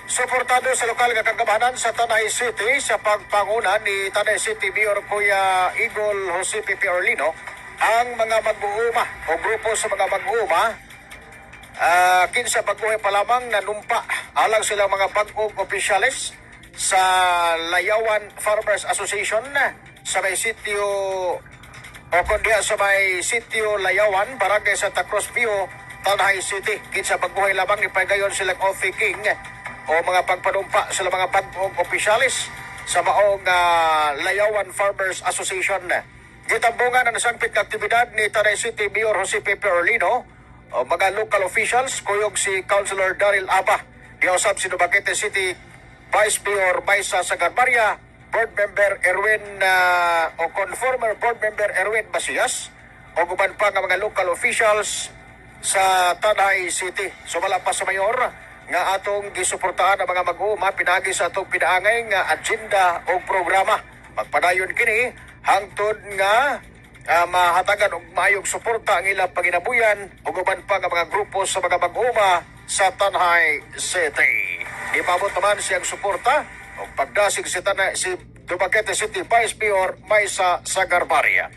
Suportado sa lokal nga kagamanan sa Tanay City sa pagpanguna ni Tanay City Mayor Kuya Igol Jose Pepe Orlino ang mga mag-uuma o grupo sa mga mag-uuma kinsa pagbuhay pa lamang nanumpa alang silang mga bagong opisyalis sa Layawan Farmers Association sa may sitio o kundi sa may sitio Layawan, Barangay Santa Cruz View, Tanay City. Kinsa pagbuhay lamang ni pagayon silang Coffee King o mga pagpanumpa sila mga bagong opisyalis sa maong Layawan Farmers Association. Gitambungan ang nasangpit na aktibidad ni Tanay City Mayor Jose Pepe Orlino o mga local officials, kuyog si Councilor Daryl Aba, diusab si Dumaguete City Vice Mayor Maisa Sagarmaria, Board Member Erwin o former Board Member Erwin Basias o guban pa nga mga local officials sa Tanay City. Sumala pa sa mayor nga atong gisuportahan ang mga mag-uuma pinagi sa atong pinaangay nga agenda o programa. Magpadayon kini hangtod nga mahatagan og maayong suporta ang ilang panginabuyan ug uban pa nga mga grupo sa mga mag-uuma sa Tanay City. Ipabot naman siyang suporta o pagdasig si Dumaguete City Vice Mayor Maisa Sagarmaria.